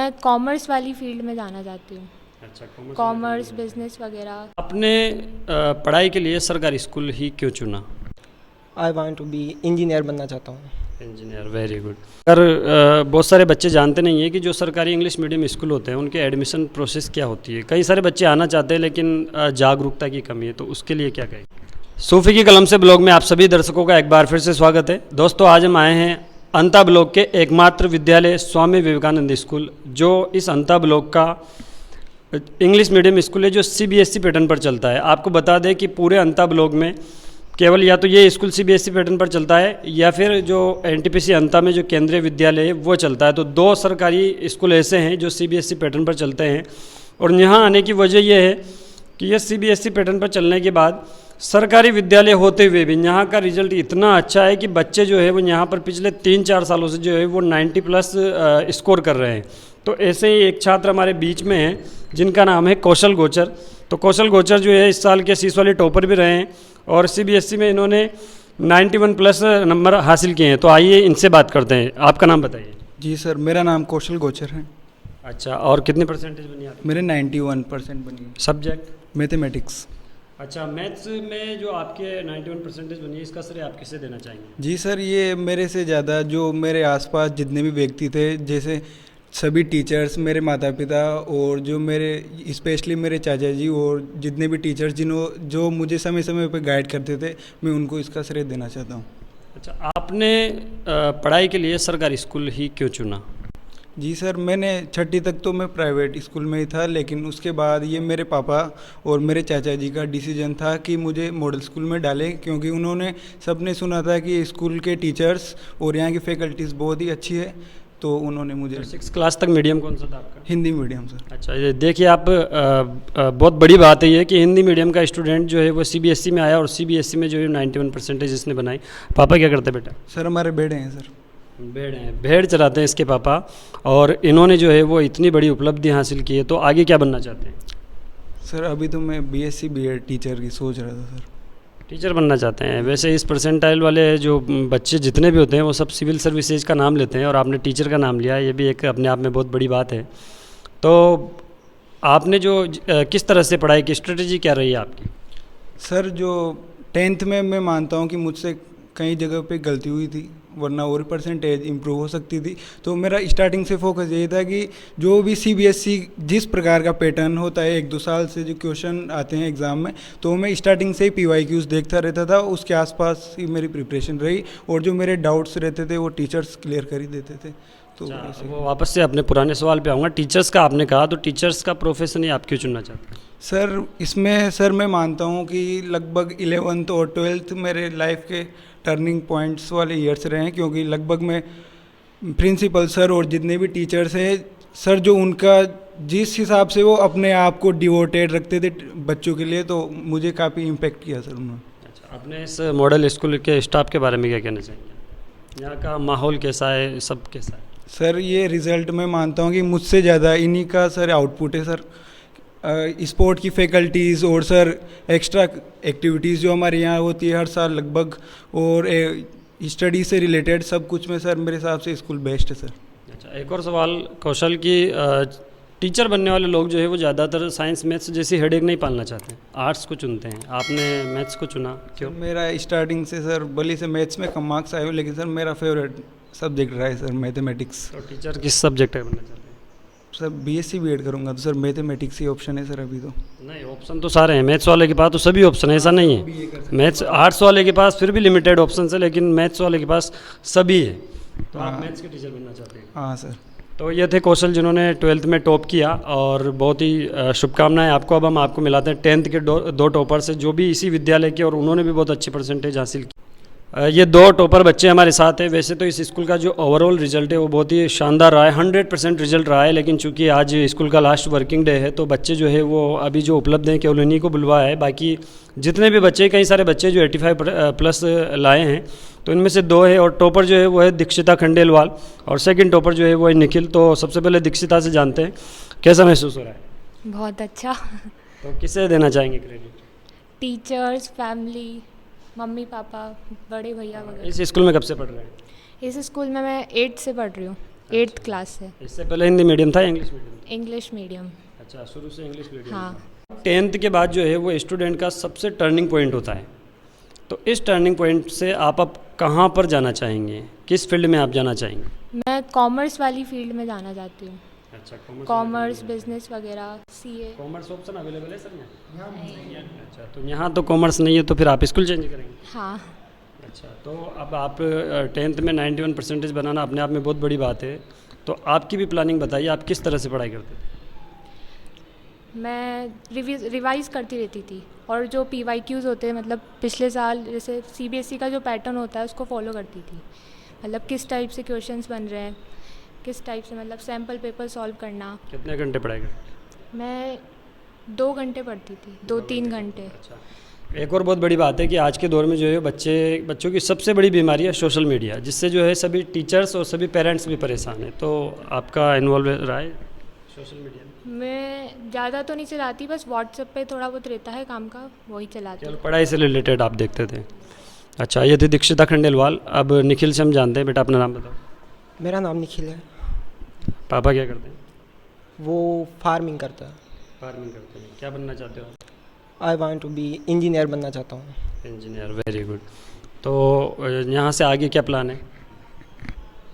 मैं कॉमर्स वाली फील्ड में जाना चाहती हूँ। अच्छा, कॉमर्स, बिजनेस वगैरह। आपने पढ़ाई के लिए सरकारी स्कूल ही क्यों चुना? I want to be engineer बनना चाहता हूँ। Engineer, very good. पर बहुत सारे बच्चे जानते नहीं हैं कि जो सरकारी इंग्लिश मीडियम स्कूल होते हैं उनके एडमिशन प्रोसेस क्या होती है। कई सारे बच्चे आना चाहते हैं लेकिन जागरूकता की कमी है, तो उसके लिए क्या कहें? सूफी की कलम से ब्लॉग में आप सभी दर्शकों का एक बार फिर से स्वागत है। दोस्तों, आज हम आए हैं अंता ब्लॉक के एकमात्र विद्यालय स्वामी विवेकानंद स्कूल, जो इस अंता ब्लॉक का इंग्लिश मीडियम स्कूल है जो सीबीएसई पैटर्न पर चलता है। आपको बता दें कि पूरे अंता ब्लॉक में केवल या तो ये स्कूल सीबीएसई पैटर्न पर चलता है या फिर जो एनटीपीसी अंता में जो केंद्रीय विद्यालय है वो चलता है। तो दो सरकारी स्कूल ऐसे हैं जो सीबीएसई पैटर्न पर चलते हैं, और यहाँ आने की वजह यह है कि यह सीबीएसई पैटर्न पर चलने के बाद सरकारी विद्यालय होते हुए भी यहाँ का रिजल्ट इतना अच्छा है कि बच्चे जो है वो यहाँ पर पिछले 3-4 सालों से जो है वो 90+ स्कोर कर रहे हैं। तो ऐसे ही एक छात्र हमारे बीच में हैं जिनका नाम है कौशल गोचर। तो कौशल गोचर जो है इस साल के सीस वाले टॉपर भी रहे हैं और सीबीएसई में इन्होंने 91+ नंबर हासिल किए हैं। तो आइए इनसे बात करते हैं। आपका नाम बताइए। जी सर, मेरा नाम कौशल गोचर है। अच्छा, और कितने परसेंटेज बनी आपकी? मेरे 91% बनी। सब्जेक्ट? मैथमेटिक्स। अच्छा, मैथ्स में जो आपके 91% बनी है, इसका श्रेय आप किसे देना चाहेंगे? जी सर, ये मेरे से ज़्यादा जो मेरे आसपास जितने भी व्यक्ति थे, जैसे सभी टीचर्स, मेरे माता पिता और जो मेरे स्पेशली मेरे चाचा जी और जितने भी टीचर्स जो मुझे समय समय पर गाइड करते थे, मैं उनको इसका श्रेय देना चाहता हूँ। अच्छा, आपने पढ़ाई के लिए सरकारी स्कूल ही क्यों चुना? जी सर, मैंने 6ठी तक तो मैं प्राइवेट स्कूल में ही था, लेकिन उसके बाद ये मेरे पापा और मेरे चाचा जी का डिसीजन था कि मुझे मॉडल स्कूल में डालें, क्योंकि उन्होंने सबने सुना था कि स्कूल के टीचर्स और यहाँ की फैकल्टीज़ बहुत ही अच्छी है, तो उन्होंने मुझे। 6 क्लास तक मीडियम कौन सा था आपका? Hindi medium sir. अच्छा, ये देखिए आप, बहुत बड़ी बात है ये कि हिंदी मीडियम का स्टूडेंट जो है वो सीबीएसई में आया और सीबीएसई में जो है 91% इसने बनाई। पापा क्या करते बेटा? सर हमारे बेड़े हैं सर। भेड़ हैं, भेड़ चराते हैं इसके पापा, और इन्होंने जो है वो इतनी बड़ी उपलब्धि हासिल की है। तो आगे क्या बनना चाहते हैं? सर अभी तो मैं बीएससी बीएड टीचर की सोच रहा था सर। टीचर बनना चाहते हैं। वैसे इस परसेंटाइल वाले जो बच्चे जितने भी होते हैं वो सब सिविल सर्विसेज का नाम लेते हैं, और आपने टीचर का नाम लिया, ये भी एक अपने आप में बहुत बड़ी बात है। तो आपने जो किस तरह से पढ़ाई की स्ट्रेटजी क्या रही है आपकी? सर जो 10th में मैं मानता हूँ कि मुझसे कई जगह पे गलती हुई थी, वरना और परसेंटेज इंप्रूव हो सकती थी। तो मेरा स्टार्टिंग से फोकस यही था कि जो भी सीबीएसई जिस प्रकार का पैटर्न होता है 1-2 साल से जो क्वेश्चन आते हैं एग्ज़ाम में, तो मैं स्टार्टिंग से ही PYQs देखता रहता था, उसके आसपास ही मेरी प्रिपरेशन रही, और जो मेरे डाउट्स रहते थे वो टीचर्स क्लियर कर ही देते थे। तो वो वापस से अपने पुराने सवाल पे आऊँगा। टीचर्स का आपने कहा, तो टीचर्स का प्रोफेशन ही आप क्यों चुनना चाहते हैं? सर इसमें सर मैं मानता हूँ कि लगभग 11th और 12th मेरे लाइफ के टर्निंग पॉइंट्स वाले ईयर्स रहे हैं, क्योंकि लगभग मैं प्रिंसिपल सर और जितने भी टीचर्स हैं सर, जो उनका जिस हिसाब से वो अपने आप को डिवोटेड रखते थे बच्चों के लिए, तो मुझे काफ़ी इम्पेक्ट किया सर उन्होंने। अच्छा, अपने इस मॉडल स्कूल के स्टाफ के बारे में क्या कहना चाहेंगे? यहाँ का माहौल कैसा है, सब कैसा है? सर ये रिज़ल्ट मैं मानता हूँ कि मुझसे ज़्यादा इन्हीं का सर आउटपुट है सर। स्पोर्ट की फैकल्टीज़ और सर एक्स्ट्रा एक्टिविटीज़ जो हमारे यहाँ होती है हर साल लगभग, और स्टडी से रिलेटेड सब कुछ में सर मेरे हिसाब से स्कूल बेस्ट है सर। अच्छा, एक और सवाल कौशल की, टीचर बनने वाले लोग जो है वो ज़्यादातर साइंस मैथ्स जैसी हेडेक नहीं पालना चाहते हैं, आर्ट्स को चुनते हैं। आपने मैथ्स को चुना क्यों? मेरा स्टार्टिंग से सर भले से मैथ्स में कम मार्क्स आए हो, लेकिन सर मेरा फेवरेट सब्जेक्ट रहा है सर मैथमेटिक्स। तो टीचर किस सब्जेक्ट में बनना चाहते हैं? सर बीएससी बीएड करूँगा तो सर मैथमेटिक्स ही ऑप्शन है सर अभी तो। नहीं, ऑप्शन तो सारे हैं। मैथ्स वाले के पास तो सभी ऑप्शन है, ऐसा नहीं है। मैथ्स आर्ट्स वाले के पास फिर भी लिमिटेड ऑप्शन है, लेकिन मैथ्स वाले के पास सभी है। तो आप मैथ्स के टीचर बनना चाहते हैं? हाँ सर। तो ये थे कौशल जिन्होंने 12th में टॉप किया, और बहुत ही शुभकामनाएं आपको। अब हम आपको मिलाते हैं 10th के दो टॉपर से जो भी इसी विद्यालय के, और उन्होंने भी बहुत अच्छी परसेंटेज हासिल की। ये 2 टॉपर बच्चे हमारे साथ हैं। वैसे तो इस स्कूल का जो ओवरऑल रिजल्ट है वो बहुत ही शानदार रहा है, 100% रिजल्ट रहा है, लेकिन चूंकि आज स्कूल का लास्ट वर्किंग डे है तो बच्चे जो है वो अभी जो उपलब्ध हैं केवल उन्हीं को बुलवाया है। बाकी जितने भी बच्चे, कई सारे बच्चे जो 85+ लाए हैं, तो इनमें से 2 है, और टॉपर जो है वो है दीक्षिता खंडेलवाल, और सेकंड टॉपर जो है वो है निखिल। तो सबसे पहले दीक्षिता से जानते हैं कैसा महसूस हो रहा है? बहुत अच्छा। तो किसे देना चाहेंगे credit? Teachers, family, mummy papa, बड़े भैया वगैरह। इस स्कूल में कब से पढ़ रहे हैं? इस स्कूल में मैं 8th से पढ़ रही हूँ। 8th क्लास से। इससे पहले हिंदी मीडियम था या इंग्लिश मीडियम? English medium. अच्छा, शुरू से इंग्लिश मीडियम। हाँ। 10th के बाद जो है वो स्टूडेंट का सबसे टर्निंग पॉइंट होता है, तो इस टर्निंग पॉइंट से आप अब कहाँ पर जाना चाहेंगे, किस फील्ड में आप जाना चाहेंगे? मैं कॉमर्स वाली फील्ड में जाना चाहती हूँ। अच्छा, कॉमर्स, बिजनेस वगैरह, सीए। कॉमर्स ऑप्शन अवेलेबल है सर यहाँ? अच्छा, तो यहाँ तो कॉमर्स नहीं है, तो फिर आप स्कूल चेंज करेंगे? हाँ। अच्छा, तो अब आप 10th में 91% बनाना अपने आप में बहुत बड़ी बात है, तो आपकी भी प्लानिंग बताइए, आप किस तरह से पढ़ाई करते थे? मैं रिवाइज़ करती रहती थी, और जो PYQs होते हैं, मतलब पिछले साल जैसे CBSE का जो पैटर्न होता है उसको फॉलो करती थी। मतलब किस टाइप से क्वेश्चंस बन रहे हैं, किस टाइप से, मतलब सैम्पल पेपर सॉल्व करना। कितने घंटे पढ़ाई करते? मैं 2 घंटे पढ़ती थी, 2-3 घंटे। अच्छा, एक और बहुत बड़ी बात है कि आज के दौर में जो है बच्चों की सबसे बड़ी बीमारी है सोशल मीडिया, जिससे जो है सभी टीचर्स और सभी पेरेंट्स भी परेशान हैं, तो आपका इन्वॉल्व रहा है सोशल मीडिया में? मैं ज़्यादा तो नहीं चलाती, बस व्हाट्सएप पे थोड़ा बहुत रहता है काम का, वही चलाती केवल हूँ। पढ़ाई से रिलेटेड आप देखते थे? अच्छा, ये थी दीक्षिता खंडेलवाल। अब निखिल से हम जानते हैं, बेटा अपना नाम बताओ। मेरा नाम निखिल है। पापा क्या करते हैं? वो फार्मिंग करता है। फार्मिंग करते हैं। क्या बनना चाहते हो? I want to be engineer बनना चाहता हूँ। Engineer, very good. तो यहाँ से आगे क्या प्लान है,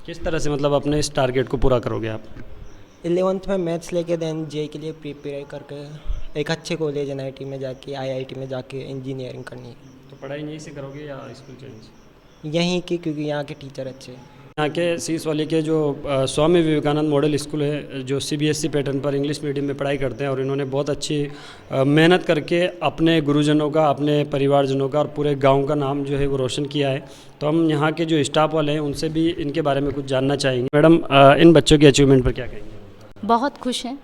किस तरह से मतलब अपने इस टारगेट को पूरा करोगे आप? 11th में मैथ्स लेके देन जे के लिए प्रिपेयर करके एक अच्छे कॉलेज NIT में जाके, IIT में जाके इंजीनियरिंग करनी है। तो पढ़ाई यहीं से करोगे या स्कूल चेंज? यहीं की, क्योंकि यहाँ के टीचर अच्छे हैं। यहाँ के सीस वाले के जो स्वामी विवेकानंद मॉडल स्कूल है, जो CBSE पैटर्न पर इंग्लिश मीडियम में पढ़ाई करते हैं, और इन्होंने बहुत अच्छी मेहनत करके अपने गुरुजनों का, अपने परिवारजनों का और पूरे गांव का नाम जो है वो रोशन किया है। तो हम यहाँ के जो स्टाफ वाले हैं उनसे भी इनके बारे में कुछ जानना चाहेंगे। मैडम, इन बच्चों की अचीवमेंट पर क्या कहेंगे? बहुत खुश हैं,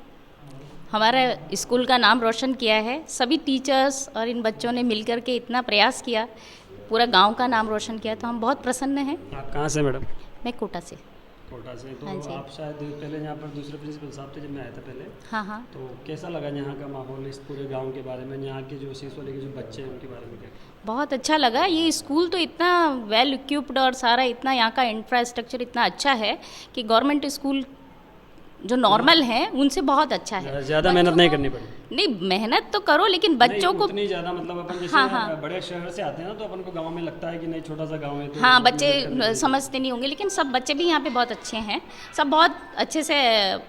हमारे स्कूल का नाम रोशन किया है। सभी टीचर्स और इन बच्चों ने मिलकर के इतना प्रयास किया, पूरा गांव का नाम रोशन किया, तो हम बहुत प्रसन्न हैं। आप कहाँ से मैडम? मैं कोटा से। कोटा से। तो हाँ जी। आप शायद पहले यहाँ पर दूसरे प्रिंसिपल साहब थे जब मैं आया था पहले, हाँ हाँ, तो कैसा लगा यहाँ का माहौल, इस पूरे गांव के बारे में, यहाँ के जो सीस वाले के जो बच्चे हैं उनके बारे में क्या? बहुत अच्छा लगा। ये स्कूल तो इतना वेल इक्विप्ड और सारा इतना यहाँ का इंफ्रास्ट्रक्चर इतना अच्छा है कि गवर्नमेंट स्कूल जो नॉर्मल हैं उनसे बहुत अच्छा है। ज़्यादा मेहनत नहीं करनी पड़ी? नहीं, मेहनत तो करो, लेकिन बच्चों को उतनी ज़्यादा, मतलब अपन जैसे हाँ। बड़े शहर से आते हैं ना, तो अपन को गांव में लगता है कि नहीं छोटा सा गांव है, तो हाँ, मेहनत करनी बच्चे पड़ेगी। समझते नहीं होंगे, लेकिन सब बच्चे भी यहाँ पे बहुत अच्छे हैं। सब बहुत अच्छे से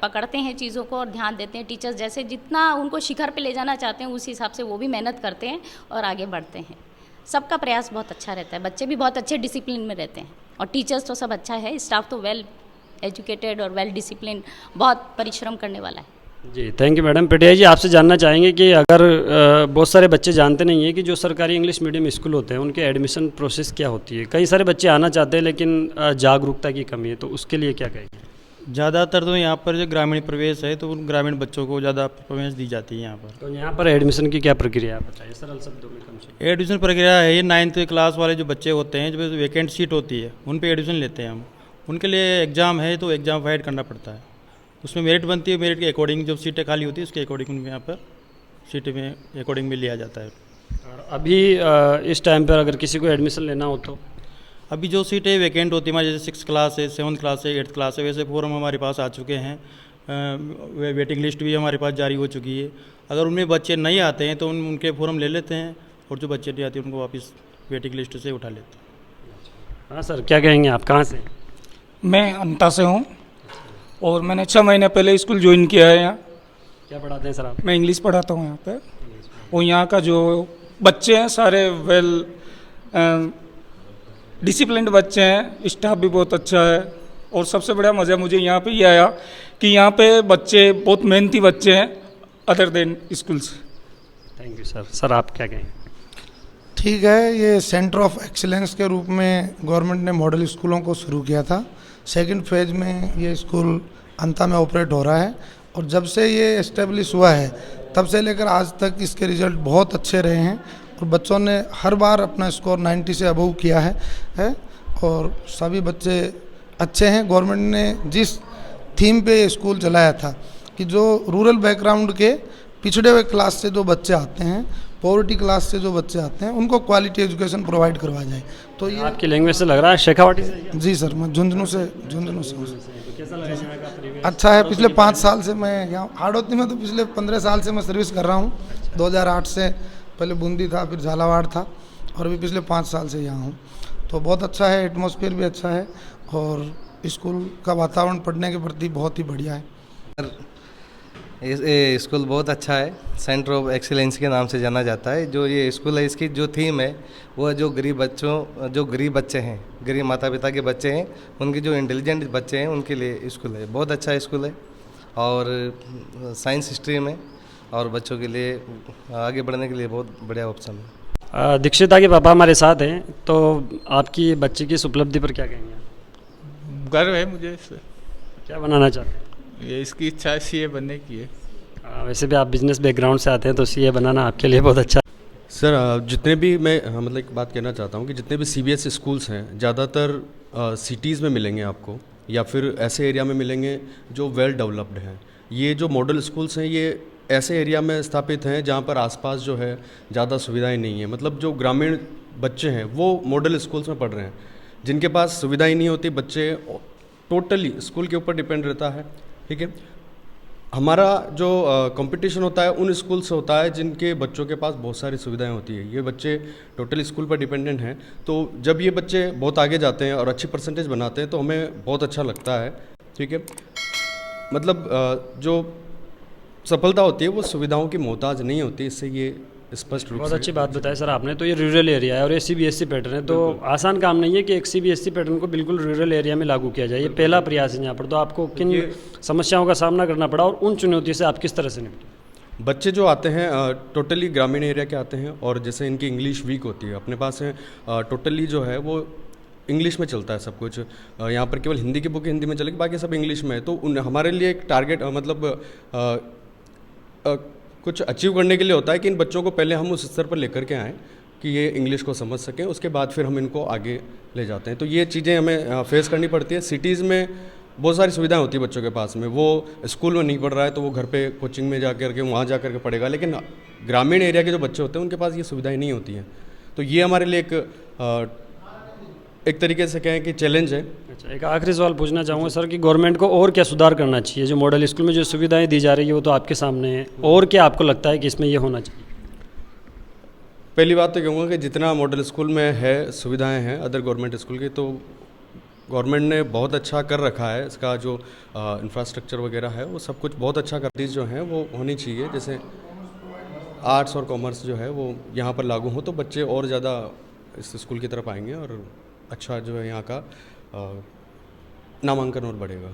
पकड़ते हैं चीज़ों को और ध्यान देते हैं। टीचर्स जैसे जितना उनको शिखर पे ले जाना चाहते हैं उस हिसाब से वो भी मेहनत करते हैं और आगे बढ़ते हैं। सबका प्रयास बहुत अच्छा रहता है, बच्चे भी बहुत अच्छे डिसिप्लिन में रहते हैं, और टीचर्स तो सब अच्छा है, स्टाफ तो वेल एजुकेटेड और वेल डिसिप्लिन, बहुत परिश्रम करने वाला है। जी, थैंक यू मैडम। पटिया जी, आपसे जानना चाहेंगे कि अगर बहुत सारे बच्चे जानते नहीं हैं कि जो सरकारी इंग्लिश मीडियम स्कूल होते हैं उनके एडमिशन प्रोसेस क्या होती है। कई सारे बच्चे आना चाहते हैं लेकिन जागरूकता की कमी है, तो उसके लिए क्या कहेंगे? ज़्यादातर तो यहाँ पर जो ग्रामीण प्रवेश है तो उन ग्रामीण बच्चों को ज़्यादा प्रवेश दी जाती है यहाँ पर। तो यहाँ पर एडमिशन की क्या प्रक्रिया है, आप बताइए सरल शब्दों में, कम से एडमिशन प्रक्रिया है ये 9th क्लास वाले जो बच्चे होते हैं, जो वैकेंट सीट होती है उन पे एडमिशन लेते हैं हम। उनके लिए एग्ज़ाम है, तो एग्ज़ाम फाइट करना पड़ता है, उसमें मेरिट बनती है, मेरिट के अकॉर्डिंग जो सीटें खाली होती है उसके अकॉर्डिंग उनमें यहाँ पर सीटें में अकॉर्डिंग में लिया जाता है। और अभी इस टाइम पर अगर किसी को एडमिशन लेना हो तो? अभी जो सीटें वैकेंट होती है हमारी, जैसे 6th क्लास है, 7th क्लास है, 8th क्लास है, वैसे फॉर्म हमारे पास आ चुके हैं। वेटिंग लिस्ट भी हमारे पास जारी हो चुकी है। अगर उनमें बच्चे नहीं आते हैं तो उनके फॉर्म ले लेते हैं, और जो बच्चे नहीं आते हैं उनको वापस वेटिंग लिस्ट से उठा लेते हैं। हाँ सर, क्या कहेंगे आप, कहाँ से? मैं अंता से हूँ और मैंने 6 महीने पहले स्कूल ज्वाइन किया है यहाँ। क्या पढ़ाते हैं सर आप? मैं इंग्लिश पढ़ाता हूँ यहाँ पे, और यहाँ का जो बच्चे हैं सारे वेल डिसिप्लिन्ड बच्चे हैं, स्टाफ भी बहुत अच्छा है, और सबसे बड़ा मज़ा मुझे यहाँ पे ये आया कि यहाँ पे बच्चे बहुत मेहनती बच्चे हैं अदर देन स्कूल से। Thank you sir. सर आप क्या कहेंगे? ठीक है, ये सेंटर ऑफ एक्सीलेंस के रूप में गवर्नमेंट ने मॉडल स्कूलों को शुरू किया था। सेकंड फेज में ये स्कूल अंता में ऑपरेट हो रहा है, और जब से ये इस्टेब्लिश हुआ है तब से लेकर आज तक इसके रिज़ल्ट बहुत अच्छे रहे हैं, और बच्चों ने हर बार अपना स्कोर 90 से अबव किया है और सभी बच्चे अच्छे हैं। गवर्नमेंट ने जिस थीम पे ये स्कूल चलाया था कि जो रूरल बैकग्राउंड के पिछड़े हुए क्लास से जो बच्चे आते हैं पॉवर्टी क्लास से जो बच्चे आते हैं उनको क्वालिटी एजुकेशन प्रोवाइड करवाया जाए। तो ये आपकी लैंग्वेज से लग रहा है शेखावाटी से है क्या? जी सर, मैं झुंझुनू से हूँ। तो कैसा लगा यहाँ का परिवेश? अच्छा है। पिछले 5 साल से मैं यहाँ हाड़ौती में, तो पिछले 15 साल से मैं सर्विस कर रहा हूँ। 2008 से पहले बूंदी था, फिर झालावाड़ था, और अभी पिछले 5 साल से यहाँ हूँ। तो बहुत अच्छा है, एटमॉस्फेयर भी अच्छा है, और स्कूल का वातावरण पढ़ने के प्रति बहुत ही बढ़िया है। ये स्कूल बहुत अच्छा है, सेंटर ऑफ एक्सीलेंस के नाम से जाना जाता है। जो ये स्कूल है, इसकी जो थीम है वो जो गरीब बच्चे हैं, गरीब माता पिता के बच्चे हैं, उनके जो इंटेलिजेंट बच्चे हैं उनके लिए स्कूल है। बहुत अच्छा स्कूल है, और साइंस स्ट्रीम है, और बच्चों के लिए आगे बढ़ने के लिए बहुत बढ़िया ऑप्शन है। दीक्षिता के पापा हमारे साथ हैं, तो आपकी बच्चे की इस उपलब्धि पर क्या कहेंगे? गर्व है मुझे इससे। क्या बनाना चाहते हैं? ये इसकी इच्छा सीए बनने की है। वैसे भी आप बिजनेस बैकग्राउंड से आते हैं, तो सीए बनाना आपके लिए बहुत अच्छा। सर जितने भी मैं मतलब एक बात कहना चाहता हूँ कि जितने भी सीबीएसई स्कूल्स हैं ज़्यादातर सिटीज़ में मिलेंगे आपको, या फिर ऐसे एरिया में मिलेंगे जो वेल डेवलप्ड हैं। ये जो मॉडल स्कूल्स हैं ये ऐसे एरिया में स्थापित हैं जहाँ पर आसपास जो है ज़्यादा सुविधाएं नहीं है। मतलब जो ग्रामीण बच्चे हैं वो मॉडल स्कूल्स में पढ़ रहे हैं, जिनके पास सुविधाएं नहीं होती, बच्चे टोटली स्कूल के ऊपर डिपेंड रहता है। ठीक है, हमारा जो कंपटीशन होता है उन स्कूल से होता है जिनके बच्चों के पास बहुत सारी सुविधाएं होती है। ये बच्चे टोटली स्कूल पर डिपेंडेंट हैं, तो जब ये बच्चे बहुत आगे जाते हैं और अच्छी परसेंटेज बनाते हैं तो हमें बहुत अच्छा लगता है। ठीक है, मतलब जो सफलता होती है वो सुविधाओं की मोहताज नहीं होती, इससे ये स्पष्ट रूप से। बहुत अच्छी बात बताई सर आपने। तो ये रूरल एरिया है और ये सीबीएसई पैटर्न है, तो आसान काम नहीं है कि एक सीबीएसई पैटर्न को बिल्कुल रूरल एरिया में लागू किया जाए। ये पहला प्रयास है यहाँ पर। तो आपको किन समस्याओं का सामना करना पड़ा और उन चुनौतियों से आप किस तरह से निपटे? बच्चे जो आते हैं टोटली ग्रामीण एरिया के आते हैं, और जैसे इनकी इंग्लिश वीक होती है, अपने पास है टोटली जो है वो इंग्लिश में चलता है सब कुछ। यहाँ पर केवल हिंदी की बुक हिंदी में चलेगी, बाकी सब इंग्लिश में है। तो हमारे लिए एक टारगेट मतलब कुछ अचीव करने के लिए होता है कि इन बच्चों को पहले हम उस स्तर पर लेकर के आएँ कि ये इंग्लिश को समझ सकें, उसके बाद फिर हम इनको आगे ले जाते हैं। तो ये चीज़ें हमें फेस करनी पड़ती है। सिटीज़ में बहुत सारी सुविधाएं होती है बच्चों के पास में, वो स्कूल में नहीं पढ़ रहा है तो वो घर पे कोचिंग में जा कर के वहाँ जा कर के पढ़ेगा, लेकिन ग्रामीण एरिया के जो बच्चे होते हैं उनके पास ये सुविधाएँ नहीं होती हैं। तो ये हमारे लिए एक तरीके से कहें कि चैलेंज है। अच्छा, एक आखिरी सवाल पूछना चाहूँगा सर कि गवर्नमेंट को और क्या सुधार करना चाहिए? जो मॉडल स्कूल में जो सुविधाएं दी जा रही है वो तो आपके सामने है, और क्या आपको लगता है कि इसमें ये होना चाहिए? पहली बात तो कहूँगा कि जितना मॉडल स्कूल में है सुविधाएं हैं अदर गवर्नमेंट स्कूल की, तो गवर्नमेंट ने बहुत अच्छा कर रखा है। इसका जो इंफ्रास्ट्रक्चर वगैरह है वो सब कुछ बहुत अच्छा कर, जो है वो होनी चाहिए। जैसे आर्ट्स और कॉमर्स जो है वो यहाँ पर लागू हो तो बच्चे और ज़्यादा इस स्कूल की तरफ आएंगे और अच्छा जो है यहाँ का नामांकन और बढ़ेगा।